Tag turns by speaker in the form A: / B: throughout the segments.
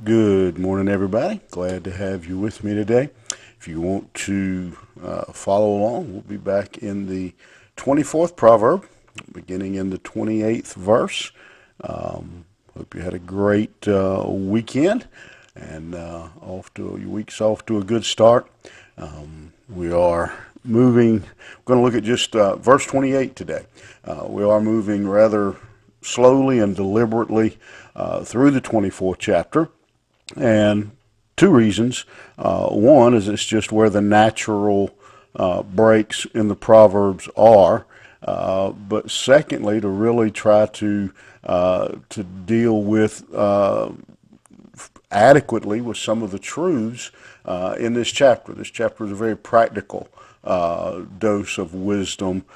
A: Good morning, everybody. Glad to have you with me today. If you want to follow along, we'll be back in the 24th proverb, beginning in the 28th verse. Hope you had a great weekend and your week's off to a good start. We are moving, we're going to look at just verse 28 today. We are moving rather slowly and deliberately through the 24th chapter. And two reasons. One is it's just where the natural breaks in the Proverbs are. But secondly, to really try to deal with adequately with some of the truths in this chapter. This chapter is a very practical dose of wisdom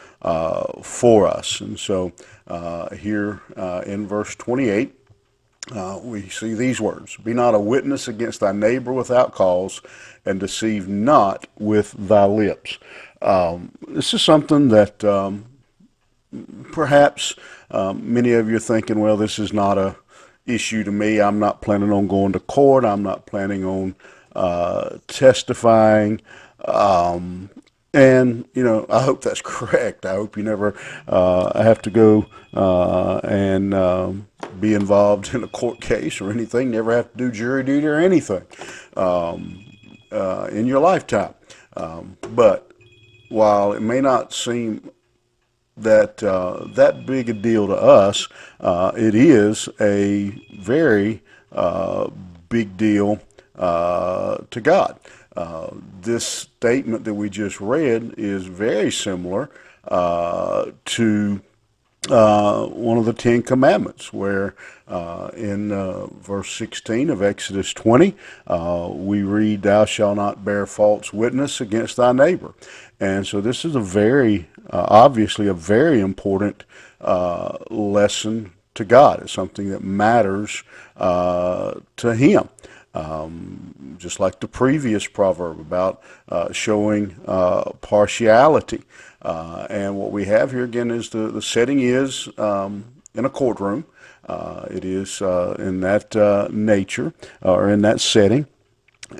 A: for us. And so here in verse 28, we see these words: Be not a witness against thy neighbor without cause, and deceive not with thy lips. This is something that perhaps many of you are thinking, well, this is not a issue to me. I'm not planning on going to court. I'm not planning on testifying. And, I hope that's correct. I hope you never have to go and be involved in a court case or anything, never have to do jury duty or anything in your lifetime. But while it may not seem that big a deal to us, it is a very big deal to God. This statement that we just read is very similar to one of the Ten Commandments, where in verse 16 of Exodus 20, we read, Thou shalt not bear false witness against thy neighbor. And so this is obviously a very important lesson to God. It's something that matters to Him. Just like the previous proverb about showing partiality. And what we have here again is the setting is in a courtroom. It is in that nature or in that setting.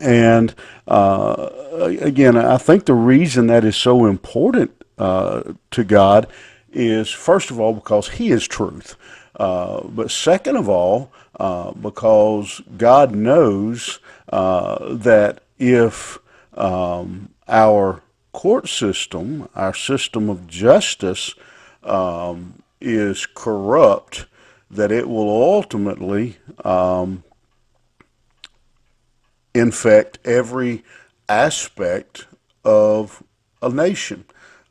A: And again, I think the reason that is so important to God is, first of all, because He is truth. But second of all, because God knows that if our court system, our system of justice, is corrupt, that it will ultimately infect every aspect of a nation.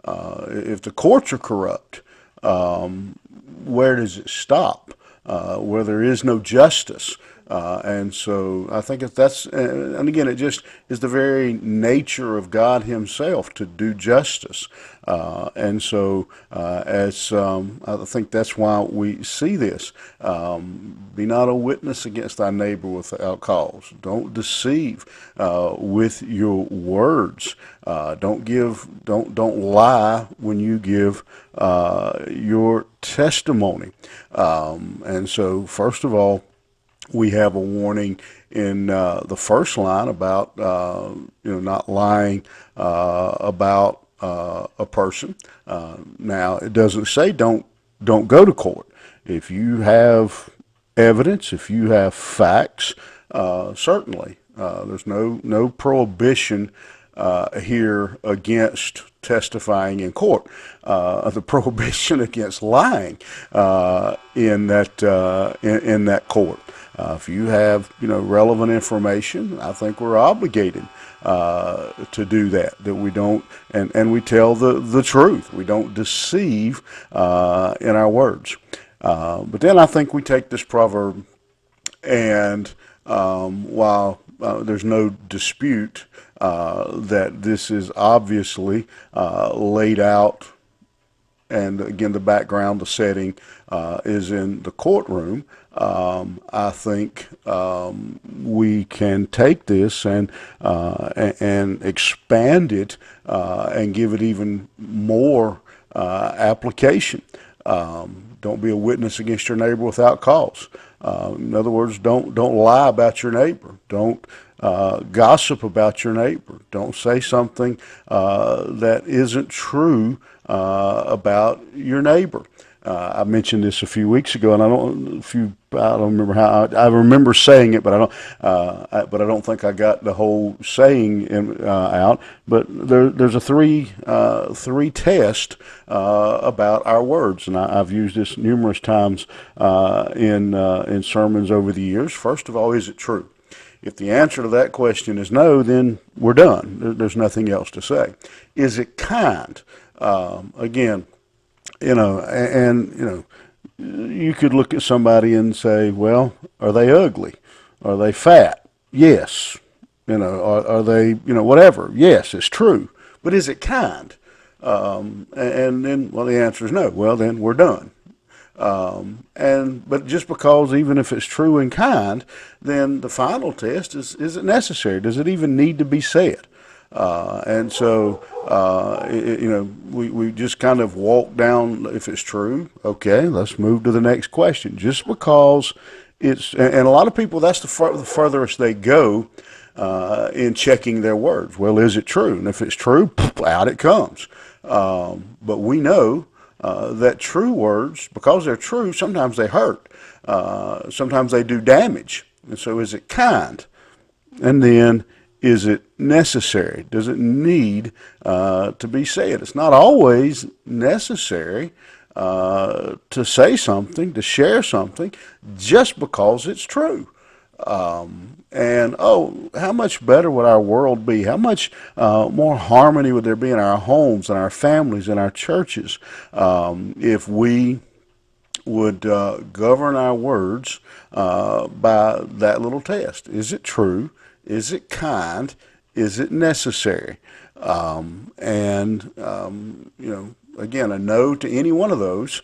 A: If the courts are corrupt, where does it stop? Where there is no justice. And so I think and again, it just is the very nature of God Himself to do justice. And so I think that's why we see this. Be not a witness against thy neighbor without cause. Don't deceive with your words. Don't lie when you give your testimony. And so, first of all, we have a warning in the first line about not lying about a person. Now, it doesn't say don't go to court. If you have evidence, if you have facts, certainly there's no prohibition here against testifying in court. The prohibition against lying in that court. If you have relevant information, I think we're obligated to do that. That we don't and we tell the truth. We don't deceive in our words. But then I think we take this proverb, and while there's no dispute that this is obviously laid out, and again, the background, the setting is in the courtroom. I think we can take this and expand it and give it even more application. Don't be a witness against your neighbor without cause. In other words, don't lie about your neighbor. Don't gossip about your neighbor. Don't say something that isn't true about your neighbor. I mentioned this a few weeks ago, and I don't remember how. I remember saying it, but I don't think I got the whole saying out. But there's a three test about our words, and I've used this numerous times in sermons over the years. First of all, is it true? If the answer to that question is no, then we're done. There's nothing else to say. Is it kind? Again, you could look at somebody and say, well, are they ugly? Are they fat? Yes. Are they, whatever? Yes, it's true. But is it kind? And then, well, the answer is no. Well, then we're done. But just because even if it's true and kind, then the final test is it necessary? Does it even need to be said? And so, we just kind of walk down, if it's true, okay, let's move to the next question. Just because and a lot of people, that's the furthest they go in checking their words. Well, is it true? And if it's true, out it comes. But we know that true words, because they're true, sometimes they hurt. Sometimes they do damage. And so is it kind? And then, is it necessary? Does it need to be said? It's not always necessary to say something, to share something, just because it's true. How much better would our world be? How much more harmony would there be in our homes and our families and our churches if we would govern our words by that little test? Is it true? Is it kind? Is it necessary? Again, a no to any one of those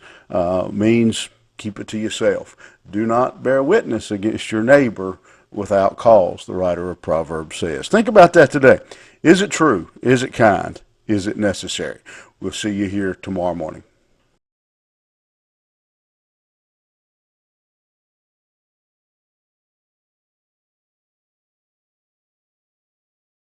A: means keep it to yourself. Do not bear witness against your neighbor without cause, the writer of Proverbs says. Think about that today. Is it true? Is it kind? Is it necessary? We'll see you here tomorrow morning.